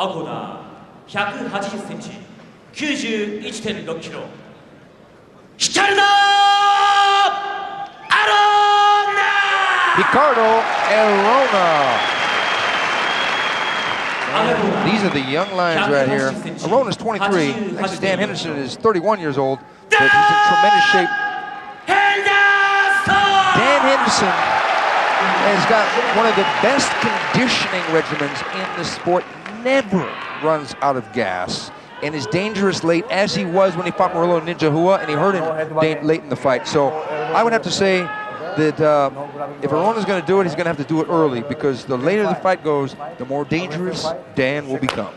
Arona, 180センチ、91.6 キロ。Ricardo Arona! Ricardo Arona. These are the young lions right here. Arona's 23. Next to Dan Henderson is 31 years old, but he's in tremendous shape. Dan Henderson has got one of the best conditioning regimens in the sport. Never runs out of gas and is dangerous late, as he was when he fought Murilo Rua, and he hurt him late in the fight. So I would have to say that if Arona's going to do it, he's going to have to do it early, because the later the fight goes, the more dangerous Dan will become.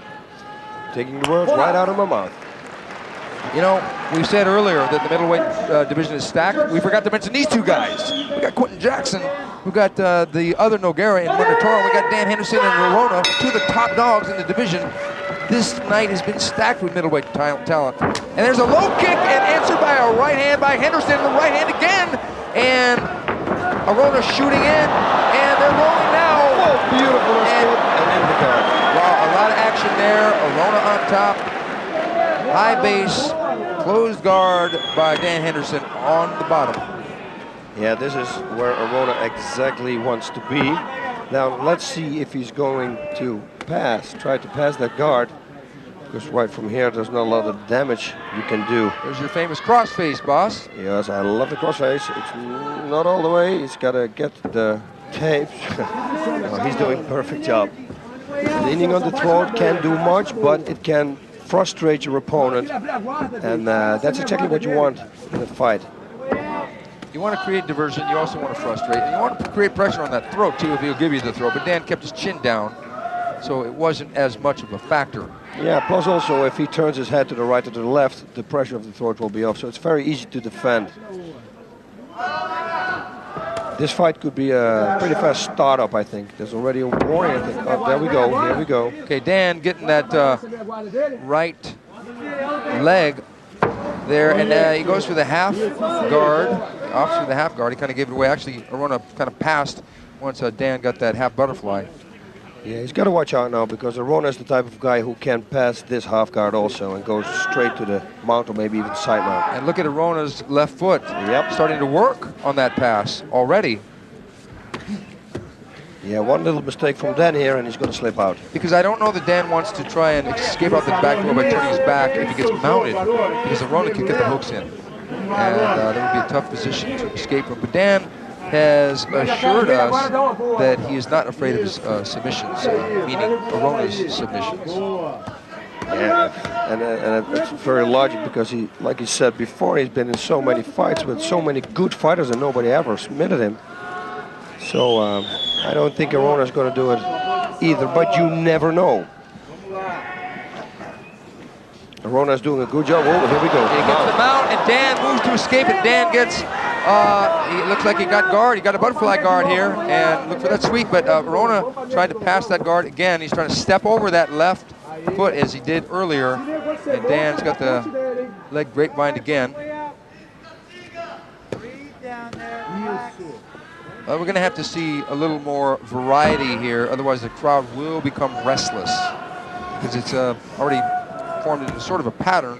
Taking the words right out of my mouth. You know, we said earlier that the middleweight division is stacked. We forgot to mention these two guys. We got Quentin Jackson, we got the other Nogueira in Minotauro, we got Dan Henderson and Arona, two of the top dogs in the division. This night has been stacked with middleweight talent. And there's a low kick and answered by a right hand by Henderson, the right hand again. And Arona shooting in, and they're rolling now. Oh, beautiful escape and in the guard. Wow, a lot of action there. Arona on top. High base, closed guard by Dan Henderson on the bottom. Yeah, this is where Arona exactly wants to be. Now, let's see if he's going to try to pass that guard, because right from here, there's not a lot of damage you can do. There's your famous crossface, boss. Yes, I love the crossface. It's not all the way. He's got to get the tape. No, he's doing a perfect job. Leaning on the throat can't do much, but it can frustrate your opponent, and that's exactly what you want in a fight. You want to create diversion, you also want to frustrate, and you want to create pressure on that throat too if he'll give you the throw, but Dan kept his chin down, so it wasn't as much of a factor. Yeah, plus also if he turns his head to the right or to the left, the pressure of the throat will be off, so it's very easy to defend. This fight could be a pretty fast startup, I think. There's already a warning, I think. Oh, there we go, here we go. Okay, Dan getting that right leg there, and he goes for the half guard, off through the half guard. He kind of gave it away. Actually, Arona kind of passed once Dan got that half butterfly. Yeah, he's got to watch out now, because Arona is the type of guy who can pass this half guard also and goes straight to the mount or maybe even side mount. And look at Arona's left foot. Yep. Starting to work on that pass already. Yeah, one little mistake from Dan here and he's going to slip out. Because I don't know that Dan wants to try and escape out the back door by turning his back if he gets mounted, because Arona can get the hooks in. And that would be a tough position to escape from. But Dan has assured us that he is not afraid of his submissions, meaning Arona's submissions. Yeah, and it's very logical, because he, like he said before, he's been in so many fights with so many good fighters and nobody ever submitted him. So I don't think Arona's going to do it either, but you never know. Arona's doing a good job. Oh, here we go. He gets the mount, and Dan moves to escape, and Dan gets, he looks like he got guard. He got a butterfly guard here, and look for that sweep, but Arona tried to pass that guard again. He's trying to step over that left foot as he did earlier, and Dan's got the leg grapevine again. We're going to have to see a little more variety here, otherwise the crowd will become restless, because it's already formed into sort of a pattern.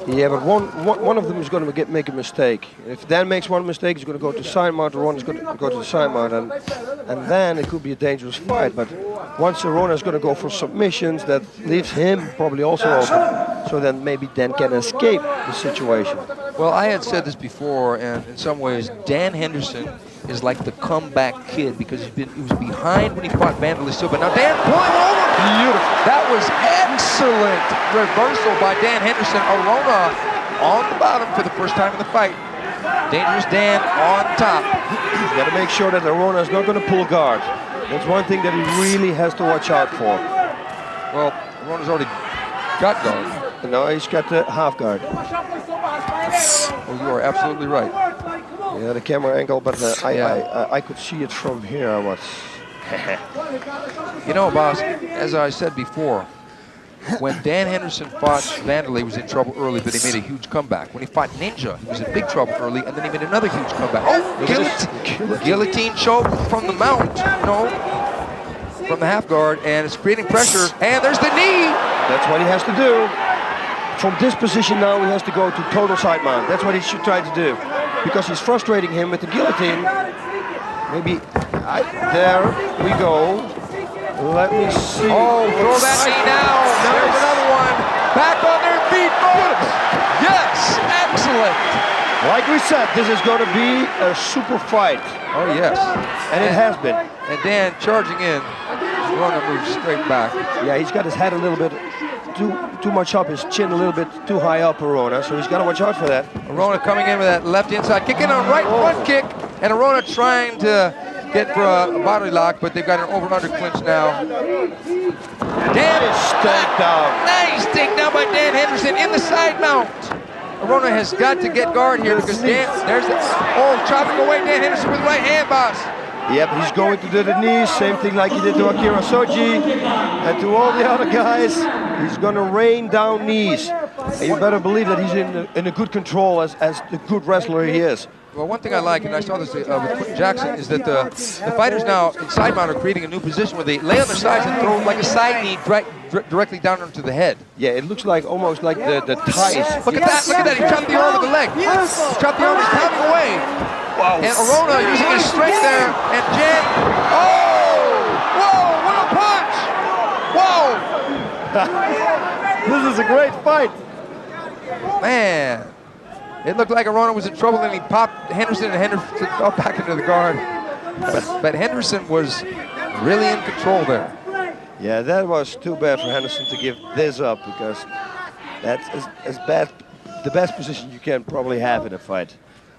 Yeah, but one of them is going to make a mistake. If Dan makes one mistake, he's going to go to side mount, Arona is going to go to the side mount, and then it could be a dangerous fight. But once Arona is going to go for submissions, that leaves him probably also open. So then maybe Dan can escape the situation. Well, I had said this before, and in some ways, Dan Henderson is like the comeback kid, because he was behind when he fought Wanderlei Silva. Now Dan pulling over. Beautiful. That was excellent reversal by Dan Henderson. Arona on the bottom for the first time in the fight. Dangerous Dan on top. He's got to make sure that Arona is not going to pull guard. That's one thing that he really has to watch out for. Well, Arona's already got guard. No, he's got the half guard. Oh, you are absolutely right. Yeah, the camera angle, but I could see it from here. I was. You know, boss, as I said before, when Dan Henderson fought Wanderlei, he was in trouble early, but he made a huge comeback. When he fought Ninja, he was in big trouble early, and then he made another huge comeback. Oh, guillotine choke from the mount. No. from the half guard, and it's creating pressure. And there's the knee. That's what he has to do. From this position now, he has to go to total side mount. That's what he should try to do, because he's frustrating him with the guillotine. Maybe there we go. Let me see. Oh, throw that knee now. There's another one. Back on their feet, folks. Yes, excellent. Like we said, this is going to be a super fight. Oh, yes. And it has been. And Dan charging in. Arona moves straight back. Yeah, he's got his head a little bit too much up, his chin a little bit too high up, Arona, so he's got to watch out for that. Arona coming in with that left inside, kicking on right front kick, and Arona trying to get for a body lock, but they've got an over and under clinch now. Nice takedown. Nice takedown by Dan Henderson in the side mount. Arona has got to get guard here because Dan, there's the, chopping away Dan Henderson with right hand, boss. Yep, he's going to do the knees, same thing like he did to Akira Soji and to all the other guys. He's going to rain down knees. And you better believe that he's in a good control as the good wrestler he is. Well, one thing I like, and I saw this with Quentin Jackson, is that the fighters now in side mount are creating a new position where they lay on their sides and throw like a side knee directly down onto the head. Yeah, it looks like almost like the ties. Look at that, he chopped the arm with the leg. He chopped the arm, he's pounding away. Wow. And Arona using his strength there, and Jen, whoa, what a punch! Whoa! This is a great fight. Man, it looked like Arona was in trouble, and he popped Henderson, and Henderson fell back into the guard. But Henderson was really in control there. Yeah, that was too bad for Henderson to give this up, because that's the best position you can probably have in a fight.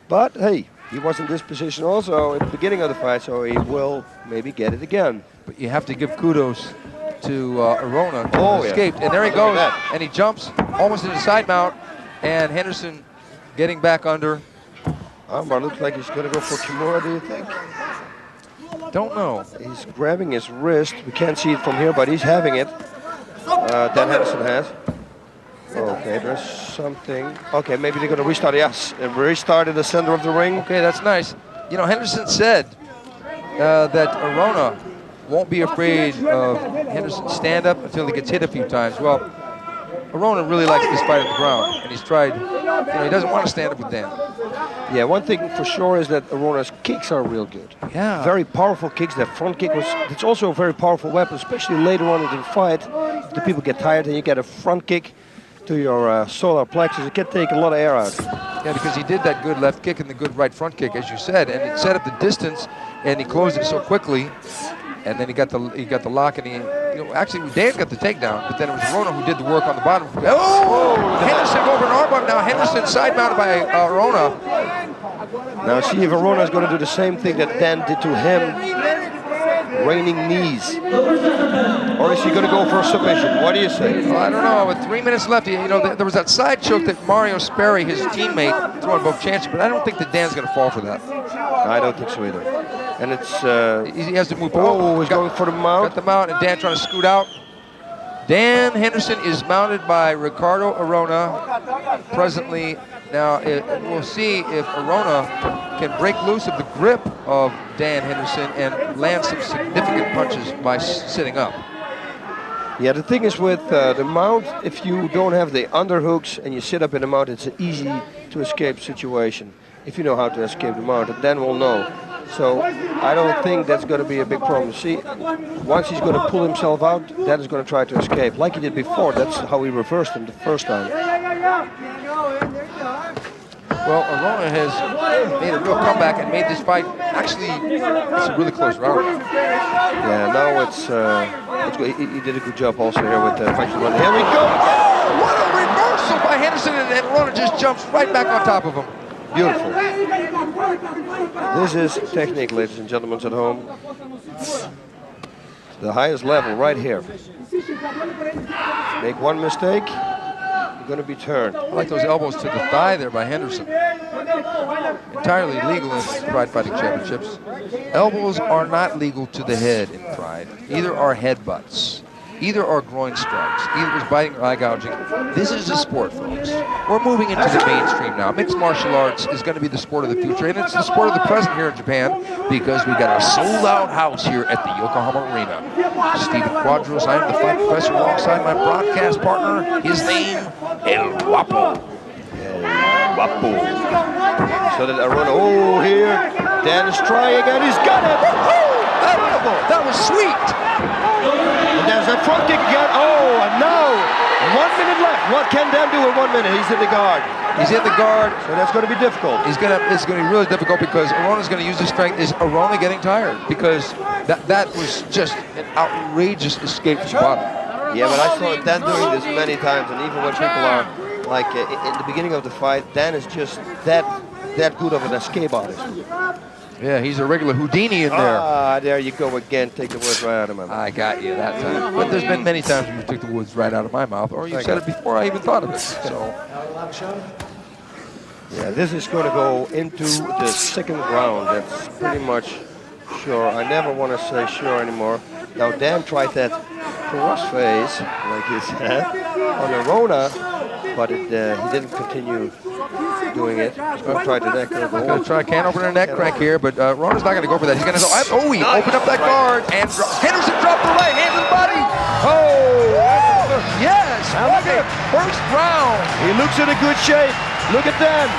But hey, he was in this position also at the beginning of the fight, so he will maybe get it again. But you have to give kudos to Arona, who escaped. And there he goes, and he jumps almost into side mount, and Henderson getting back under. But looks like he's going to go for Kimura, do you think? Don't know. He's grabbing his wrist. We can't see it from here, but he's having it. Dan Henderson has. Okay, there's something. Okay, maybe they're going to restart. Yes, and restart in the center of the ring. Okay, that's nice. You know, Henderson said that Arona won't be afraid of Henderson's stand-up until he gets hit a few times. Well, Arona really likes this fight on the ground, and he's tried. You know, he doesn't want to stand up with Dan. Yeah, one thing for sure is that Arona's kicks are real good. Yeah. Very powerful kicks. That front kick it's also a very powerful weapon, especially later on in the fight. If the people get tired and you get a front kick to your solar plexus, it can take a lot of air out. Yeah, because he did that good left kick and the good right front kick, as you said, and it set up the distance, and he closed it so quickly. And then he got the lock, and actually Dan got the takedown, but then it was Arona who did the work on the bottom. Henderson over an armbar now. Henderson side mounted by Arona. Now see if Arona is going to do the same thing that Dan did to him, raining knees, or is he going to go for a submission? What do you say? Well, I don't know. With 3 minutes left, there was that side choke that Mario Sperry, his teammate, threw on both chances, but I don't think that Dan's going to fall for that. I don't think so either. And it's he has to move. He's going for the mount. Got the mount, and Dan trying to scoot out. Dan Henderson is mounted by Ricardo Arona presently. Now we'll see if Arona can break loose of the grip of Dan Henderson and land some significant punches by sitting up. Yeah, the thing is with the mount, if you don't have the underhooks and you sit up in the mount, it's an easy to escape situation. If you know how to escape the mount, then we'll know. So I don't think that's going to be a big problem. See, once he's going to pull himself out, Dan is going to try to escape. Like he did before, that's how he reversed him the first time. Well, Arona has made a real comeback and made this fight, actually, it's a really close round. Yeah, now it's good. He did a good job also here with the punching one. Here we go! Oh, what a reversal by Henderson, and Arona just jumps right back on top of him. Beautiful. This is technique, ladies and gentlemen at home. The highest level right here. Make one mistake, you're going to be turned. I like those elbows to the thigh there by Henderson. Entirely legal in Pride Fighting Championships. Elbows are not legal to the head in Pride. Either are headbutts. Either are groin strikes, either is biting or eye gouging. This is a sport, folks. We're moving into the mainstream now. Mixed martial arts is going to be the sport of the future, and it's the sport of the present here in Japan. because we got a sold-out house here at the Yokohama Arena. Stephen Quadros, I am the fight professor alongside my broadcast partner. His name, El Guapo. El Guapo. So that Arona, oh, here, Dan is trying and he's got it. That was sweet. And there's a front kick again. Oh, and now 1 minute left. What can Dan do in 1 minute? He's in the guard. He's in the guard. So that's going to be difficult. It's going to be really difficult because Arona's going to use his strength. Is Arona getting tired? Because that was just an outrageous escape from bottom. Yeah, but I saw Dan doing this many times, and even when people are like in the beginning of the fight, Dan is just that good of an escape artist. Yeah, he's a regular Houdini in there. Ah, there you go again. Take the words right out of my mouth. I got you that time. But there's been many times when you took the words right out of my mouth, or you said it before I even thought of it. So. Yeah, this is going to go into the second round. That's pretty much sure. I never want to say sure anymore. Now Dan tried that crossface, like he said, on Arona, but he didn't continue doing it. He's going to try the neck. Going to try can't open her neck crank here, but Arona's not going to go for that. He's going to go. Oh, he opened up that guard, and Henderson dropped the right hand to the body. Oh, yes! What a first round. He looks in a good shape. Look at them.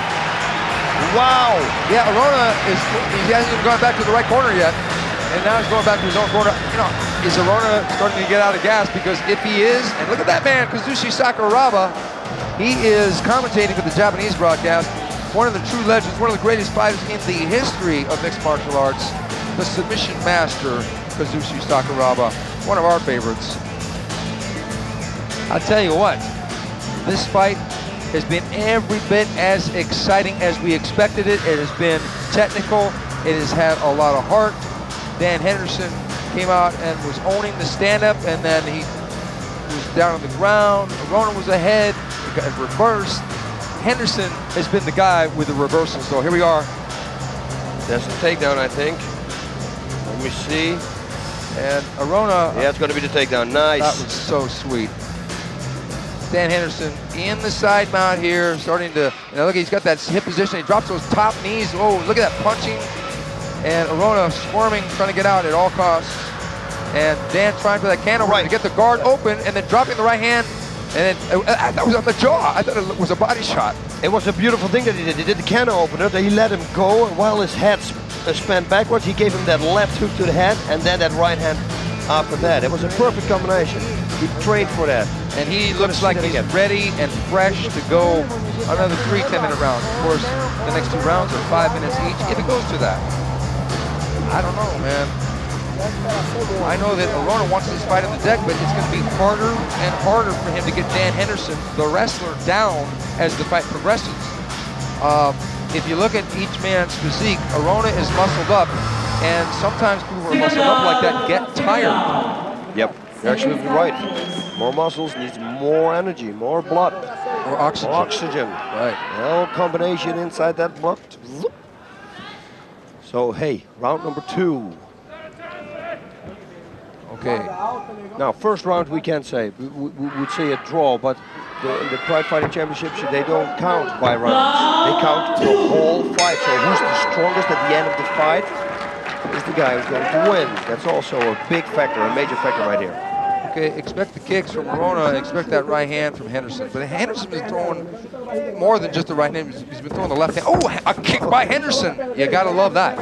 Wow. Yeah, Arona he hasn't even gone back to the right corner yet. And now he's going back to his own corner. You know, is Arona starting to get out of gas? Because if he is, and look at that man, Kazushi Sakuraba, he is commentating for the Japanese broadcast. One of the true legends, one of the greatest fighters in the history of mixed martial arts. The submission master, Kazushi Sakuraba, one of our favorites. I'll tell you what, this fight has been every bit as exciting as we expected it. It has been technical. It has had a lot of heart. Dan Henderson came out and was owning the stand-up, and then he was down on the ground. Arona was ahead. He got reversed. Henderson has been the guy with the reversal. So here we are. That's a takedown, I think. Let me see. And Arona. Yeah, it's going to be the takedown. Nice. That was so sweet. Dan Henderson in the side mount here, starting to, look, he's got that hip position. He drops those top knees. Oh, look at that punching. And Arona squirming, trying to get out at all costs. And Dan trying for that can over to get the guard open, and then dropping the right hand. And then, that was on the jaw. I thought it was a body shot. It was a beautiful thing that he did. He did the can opener, then he let him go, and while his head span backwards, he gave him that left hook to the head, and then that right hand after that. It was a perfect combination. He trained for that. And he looks like he's ready and fresh to go another 3 10-minute rounds. Of course, the next 2 rounds are 5 minutes each, if it goes to that. I don't know, man. I know that Arona wants this fight in the deck, but it's going to be harder and harder for him to get Dan Henderson, the wrestler, down as the fight progresses. If you look at each man's physique, Arona is muscled up, and sometimes people who are muscled up like that get tired. Yep, you're absolutely right. More muscles needs more energy, more blood. More oxygen. Oxygen. Right. No combination inside that blood. So, hey, round number 2. Okay. Now, first round we can't say. We would say a draw, but in the Pride Fighting Championships, they don't count by rounds. They count the whole fight. So who's the strongest at the end of the fight is the guy who's going to win. That's also a big factor, a major factor right here. Okay, expect the kicks from Arona, expect that right hand from Henderson. But Henderson's been throwing more than just the right hand. He's been throwing the left hand. Oh, a kick by Henderson. You gotta love that.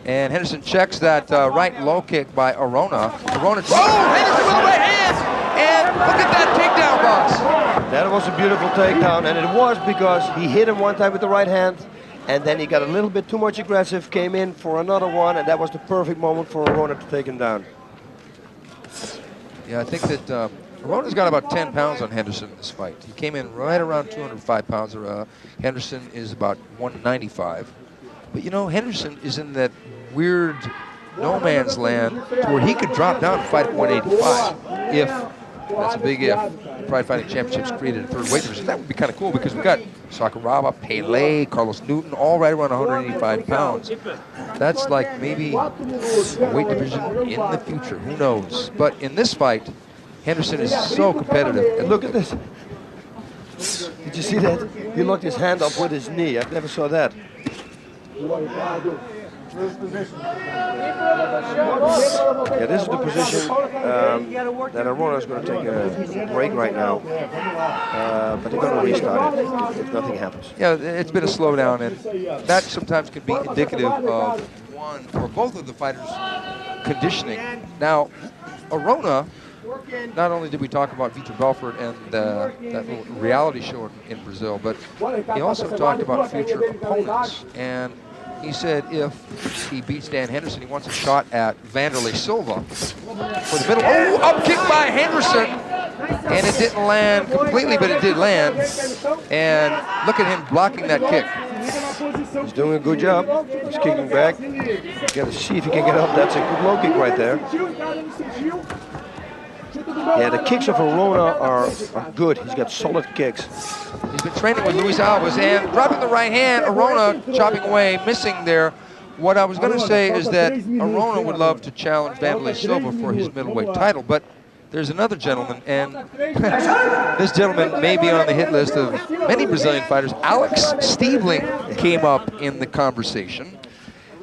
And Henderson checks that right low kick by Arona. Arona, oh, Henderson with the right hand! And look at that takedown, boss. That was a beautiful takedown, and it was because he hit him one time with the right hand, and then he got a little bit too much aggressive, came in for another one, and that was the perfect moment for Arona to take him down. Yeah, I think that Arona's got about 10 pounds on Henderson in this fight. He came in right around 205 pounds. Henderson is about 195. But you know, Henderson is in that weird no man's land to where he could drop down and fight at 185 if, that's a big if, the Pride Fighting Championships created a third weight division. That would be kind of cool because we've got Sakuraba, Pele, Carlos Newton, all right around 185 pounds. That's like maybe a weight division in the future, who knows. But in this fight, Henderson is so competitive. And look at this. Did you see that? He locked his hand up with his knee. I never saw that. Yeah, this is the position that Arona is going to take a break right now, but they're going to restart it if nothing happens. Yeah, it's been a slowdown, and that sometimes can be indicative of one or both of the fighters' conditioning. Now, Arona, not only did we talk about Vitor Belfort and that little reality show in Brazil, but he also talked about future opponents. And he said if he beats Dan Henderson, he wants a shot at Wanderlei Silva for the middle. Oh, up kick by Henderson. And it didn't land completely, but it did land. And look at him blocking that kick. He's doing a good job. He's kicking back. Got to see if he can get up. That's a good low kick right there. Yeah, the kicks of Arona are good. He's got solid kicks. He's been training with Luis Alves and dropping the right hand. Arona chopping away, missing there. What I was going to say is that Arona would love to challenge Wanderlei Silva for his middleweight title, but there's another gentleman, and this gentleman may be on the hit list of many Brazilian fighters. Alex Stiebling came up in the conversation,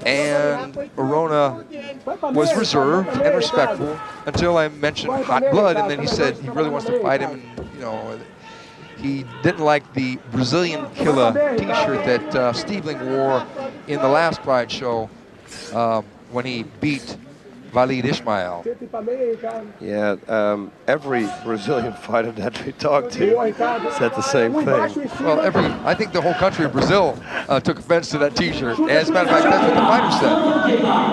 and Arona was reserved and respectful until I mentioned hot blood, and then he said he really wants to fight him, and you know, he didn't like the Brazilian Killer t-shirt that Stiebling wore in the last Pride show when he beat Walid Ismail. Yeah, every Brazilian fighter that we talked to said the same thing. Well, I think the whole country of Brazil took offense to that t-shirt. As a matter of fact, that's what the fighter said.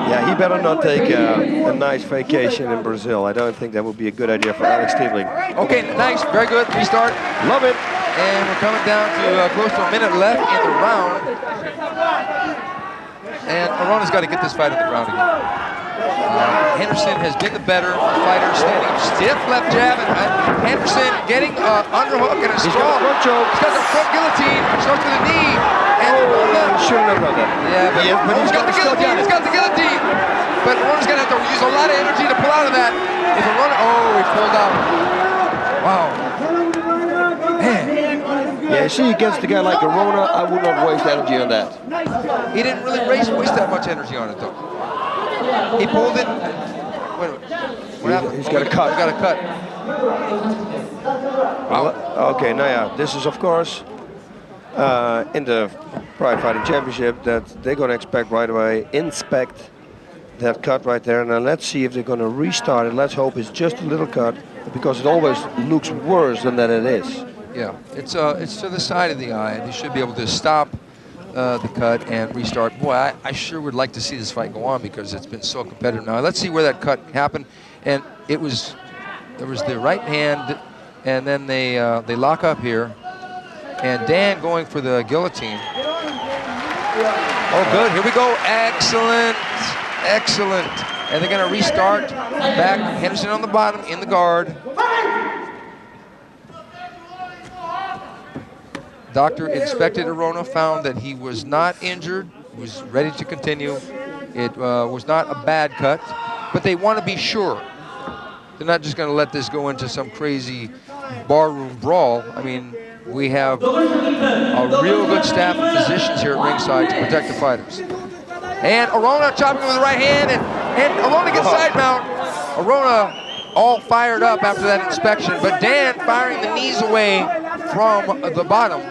Yeah, he better not take a nice vacation in Brazil. I don't think that would be a good idea for Alex Stiebling. Okay, nice, very good, restart. Love it. And we're coming down to close to a minute left in the round. And Arona's got to get this fight in the ground again. Henderson has been the better fighter, standing stiff left jab, and Henderson getting underhook and a strong. He's got the front guillotine, starts with a knee. And shouldn't have done that. Yeah, but he's got the guillotine. He's got the guillotine. But Arona's going to have to use a lot of energy to pull out of that. If Arona, he pulled out. Wow. Man. Yeah, you see, against a guy like Arona, I would not waste energy on that. He didn't really waste that much energy on it, though. He pulled it. Wait a minute. He's got a cut. He's got a cut. Well, okay, now yeah, this is of course in the Pride Fighting Championship that they're going to expect right away. Inspect that cut right there, and then let's see if they're going to restart it. Let's hope it's just a little cut, because it always looks worse than that it is. Yeah, it's to the side of the eye. They should be able to stop the cut and restart. Boy, I sure would like to see this fight go on, because it's been so competitive now. Let's see where that cut happened, and there was the right hand, and then they lock up here, and Dan going for the guillotine. Oh, good. Here we go. Excellent, excellent. And they're going to restart back. Henderson on the bottom in the guard. Doctor inspected Arona, found that he was not injured, was ready to continue. It was not a bad cut, but they want to be sure. They're not just going to let this go into some crazy barroom brawl. I mean, we have a real good staff of physicians here at ringside to protect the fighters. And Arona chopping with the right hand, and Arona gets side mount. Arona all fired up after that inspection, but Dan firing the knees away from the bottom.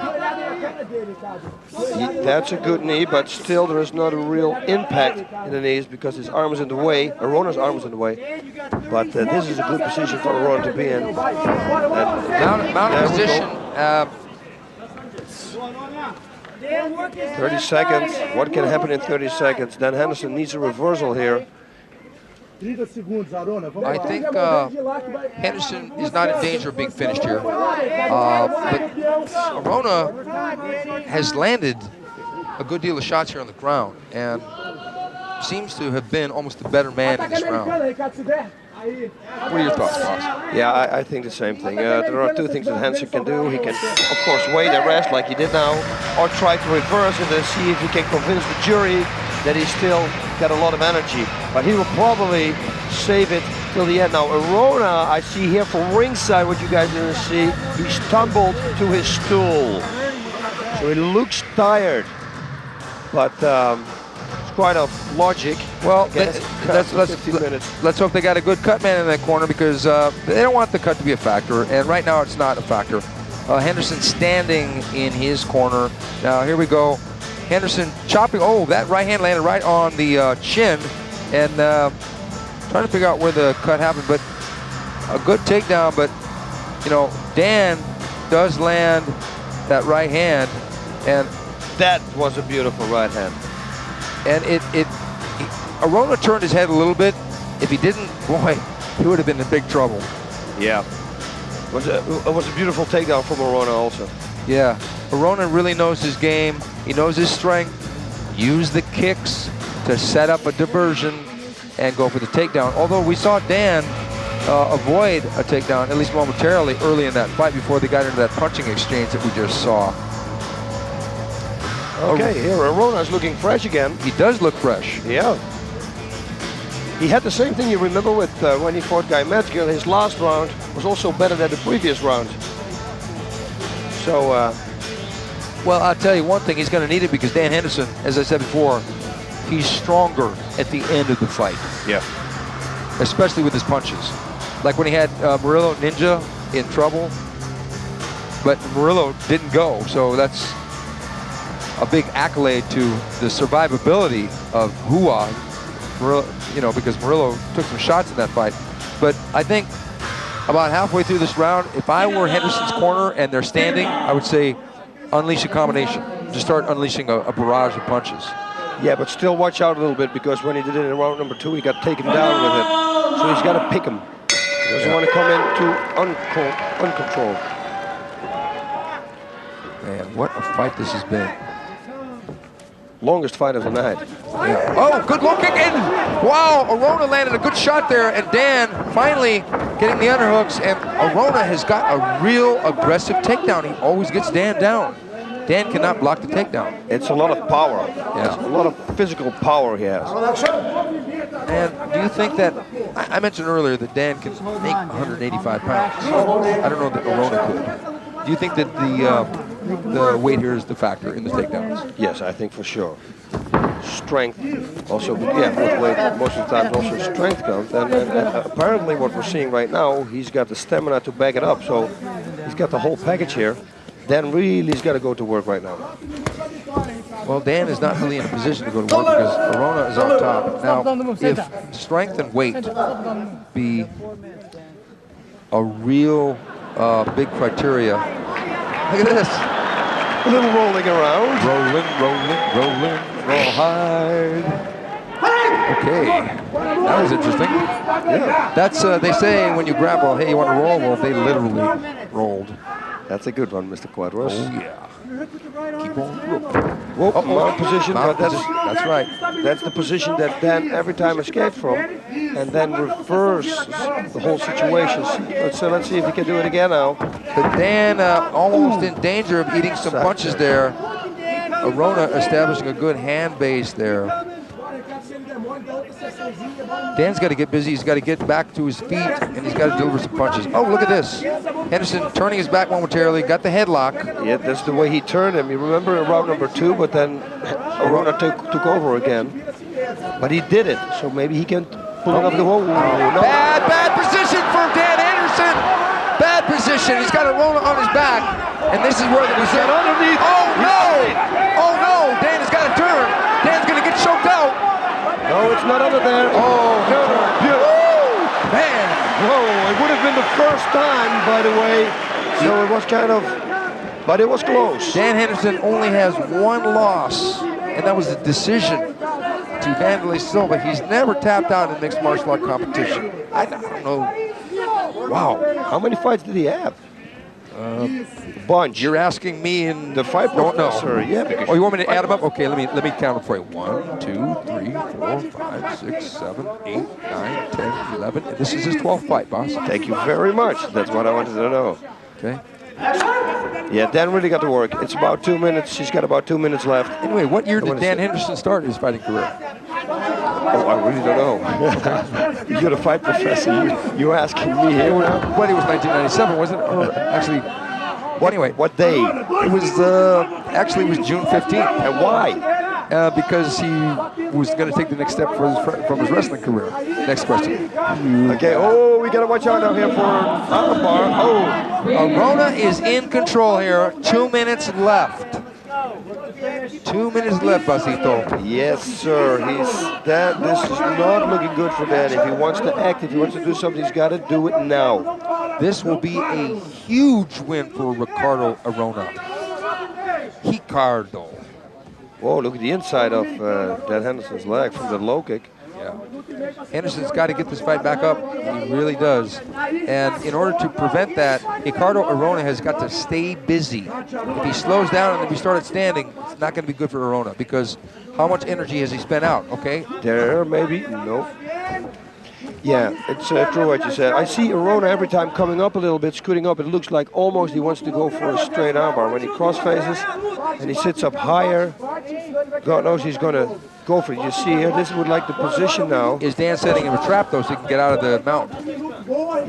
That's a good knee, but still there is not a real impact in the knees because his arm is in the way. Arona's arm is in the way. But this is a good position for Arona to be in. Mounted position. 30 seconds. What can happen in 30 seconds? Dan Henderson needs a reversal here. I think Henderson is not in danger of being finished here. But Arona has landed a good deal of shots here on the ground and seems to have been almost the better man in this round. What are your thoughts, boss? Yeah, I think the same thing. There are two things that Henderson can do. He can, of course, wait and rest like he did now, or try to reverse it and see if he can convince the jury that he's still got a lot of energy. But he will probably save it till the end. Now, Arona, I see here from ringside what you guys didn't see. He stumbled to his stool. So he looks tired. But it's quite of logic. Well, Against cut for 15 minutes. let's hope they got a good cut man in that corner, because they don't want the cut to be a factor, and right now it's not a factor. Henderson standing in his corner. Now here we go. Henderson chopping. Oh, that right hand landed right on the chin, and trying to figure out where the cut happened, but a good takedown. But you know, Dan does land that right hand, and that was a beautiful right hand. And Arona turned his head a little bit. If he didn't, boy, he would have been in big trouble. Yeah. It was a beautiful takedown from Arona also. Yeah, Arona really knows his game. He knows his strength. Use the kicks to set up a diversion and go for the takedown. Although we saw Dan avoid a takedown, at least momentarily, early in that fight before they got into that punching exchange that we just saw. Okay, here Arona's looking fresh again. He does look fresh. Yeah. He had the same thing you remember with when he fought Guy Mezger. His last round was also better than the previous round. So, well, I'll tell you one thing, he's going to need it, because Dan Henderson, as I said before, he's stronger at the end of the fight. Yeah. Especially with his punches. Like when he had Murilo Ninja in trouble, but Murilo didn't go, so that's a big accolade to the survivability of Rua, you know, because Murilo took some shots in that fight. But I think about halfway through this round, if I were Henderson's corner and they're standing, I would say unleash a combination. Just start unleashing a barrage of punches. Yeah, but still watch out a little bit, because when he did it in round number 2, he got taken down with it. So he's got to pick him. He doesn't want to come in too uncontrolled. Man, what a fight this has been. Longest fight of the night. Yeah. Oh, good low kick in. Wow, Arona landed a good shot there, and Dan finally getting the underhooks, and Arona has got a real aggressive takedown. He always gets Dan down. Dan cannot block the takedown. It's a lot of power. Yeah. It's a lot of physical power he has. And do you think that, I mentioned earlier that Dan can make 185 pounds. I don't know that Arona could. Do you think that the weight here is the factor in the takedowns? Yes, I think for sure. Strength, also, yeah, with weight, most of the time also strength comes. And apparently what we're seeing right now, he's got the stamina to back it up. So he's got the whole package here. Dan really has got to go to work right now. Well, Dan is not really in a position to go to work because Arona is on top. Now, if strength and weight be a real big criteria, look at this. A little rolling around. Rolling, rawhide. Okay, that was interesting. Yeah. That's, they say when you grapple, hey, you want to roll? Well, they literally rolled. That's a good one, Mr. Quadros. Oh, yeah. Keep on. Whoop, mount position, but that's right. That's the position that Dan every time escapes from, and then reverses the whole situation. So let's see if he can do it again now. But Dan almost in danger of eating some punches there. Arona establishing a good hand base there. Dan's got to get busy. He's got to get back to his feet, and he's got to deliver some punches. Oh, look at this. Henderson turning his back momentarily, got the headlock. Yeah, that's the way he turned him. You remember in round number 2, but then Arona took over again. But he did it, so maybe he can pull it off the wall. No. Bad position for Dan Henderson. Bad position. He's got Arona on his back, and this is where the position. Underneath. Oh, no. Oh, no. Dan has got to turn. Dan's going to get choked out. No, it's not under there. Oh, man. Whoa, it would have been the first time, by the way. So it was kind of, but it was close. Dan Henderson only has one loss, and that was a decision to Wanderlei Silva. He's never tapped out in mixed martial art competition. I don't know. Wow. How many fights did he have? Bunch. You're asking me in the fight professor. Yeah. Because oh, you want me to add them up? Okay, let me count them for you. 1, 2, 3, 4, 5, 6, 7, 8, 9, 10, 11. And this is his 12th fight, boss. Thank you very much. That's what I wanted to know. Okay. Yeah, Dan really got to work. It's about 2 minutes. He's got about 2 minutes left. Anyway, what year did Dan Henderson start his fighting career? Oh, I really don't know. You're the fight professor. You're asking me here now? Well, it was 1997, wasn't it? Or actually, anyway. What day? It was, actually, it was June 15th. And why? because he was going to take the next step from his wrestling career. Next question. Okay, oh, we got to watch out now here for armbar. Oh. Arona is in control here. 2 minutes left. 2 minutes left, Basito. Yes, sir. This is not looking good for Dan. If he wants to act, if he wants to do something, he's got to do it now. This will be a huge win for Ricardo Arona. Ricardo. Whoa, look at the inside of Dan Henderson's leg from the low kick. Yeah. Henderson's got to get this fight back up. He really does. And in order to prevent that, Ricardo Arona has got to stay busy. If he slows down and if he started standing, it's not going to be good for Arona because how much energy has he spent out, okay? There, maybe. Nope. Yeah, it's true what you said. I see Arona every time coming up a little bit, scooting up. It looks like almost he wants to go for a straight armbar. When he cross faces and he sits up higher, God knows he's going to go for it. You see here, this is like the position now. Is Dan setting him a trap though so he can get out of the mount?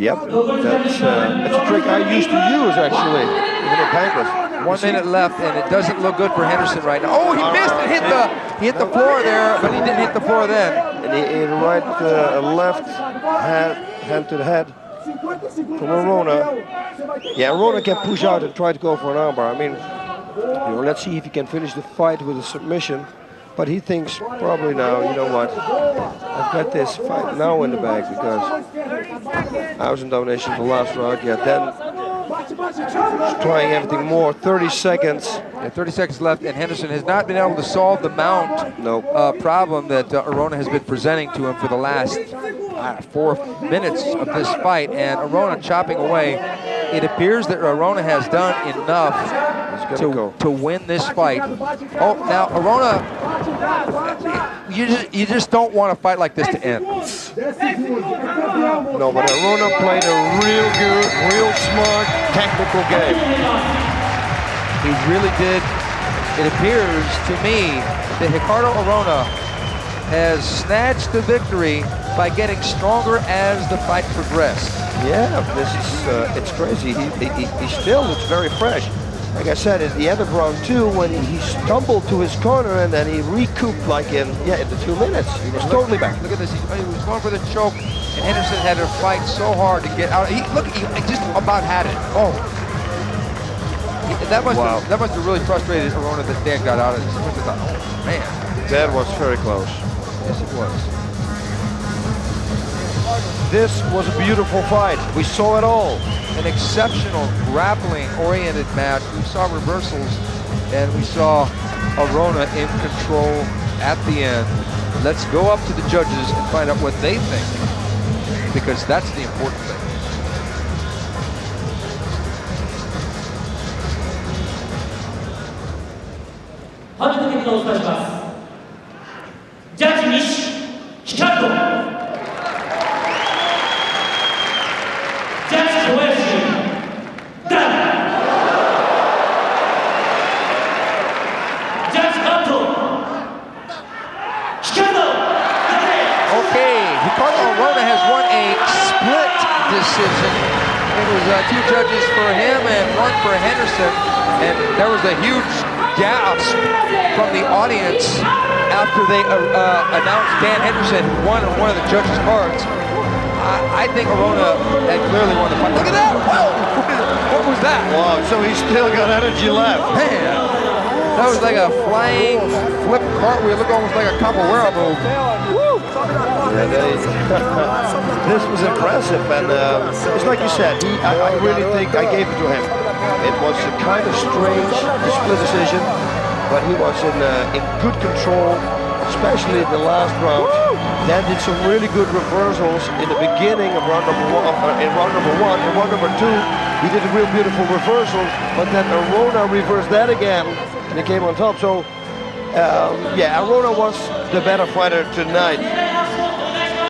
Yep, that's a trick I used to use actually, even in Pancras. 1 minute left, and it doesn't look good for Henderson right now. Oh, he missed it. He hit the floor there, but he didn't hit the floor then. And he right left hand to the head from Arona. Yeah, Arona can push out and try to go for an armbar. I mean, let's see if he can finish the fight with a submission. But he thinks probably now, you know what, I've got this fight now in the bag because I was in domination the last round. Yeah, then trying everything more. 30 seconds. Yeah, 30 seconds left, and Henderson has not been able to solve the mount problem that Arona has been presenting to him for the last 4 minutes of this fight. And Arona chopping away. It appears that Arona has done enough to win this fight. Oh, now Arona, you just don't want a fight like this to end. No, but Arona played a real good, real smart, technical game. He really did. It appears to me that Ricardo Arona has snatched the victory by getting stronger as the fight progressed. Yeah, this is it's crazy. He still looks very fresh. Like I said, at the end of round 2, when he stumbled to his corner and then he recouped like in the 2 minutes. He was totally back. Look at this. He was going for the choke, and Henderson had to fight so hard to get out. He just about had it. Oh. That must have really frustrated Arona that Dan got out of this. He must have thought, oh, man. That was very close. Yes, it was. This was a beautiful fight. We saw it all. An exceptional grappling-oriented match. We saw reversals, and we saw Arona in control at the end. Let's go up to the judges and find out what they think, because that's the important thing. Decision. It was 2 judges for him and 1 for Henderson, and there was a huge gasp from the audience after they announced Dan Henderson won on one of the judges' cards. I think Arona had clearly won the fight. Look at that! Whoa! What was that? Wow, so he's still got energy left. Man, that was like a flying flip cartwheel. Looked almost like a capoeira move. Woo! This was impressive, and it's like you said, I really think I gave it to him. It was a kind of strange split decision, but he was in good control, especially in the last round. Dan did some really good reversals in the beginning of round number 1. In round number 2, he did a real beautiful reversal, but then Arona reversed that again, and he came on top. So, Arona was the better fighter tonight.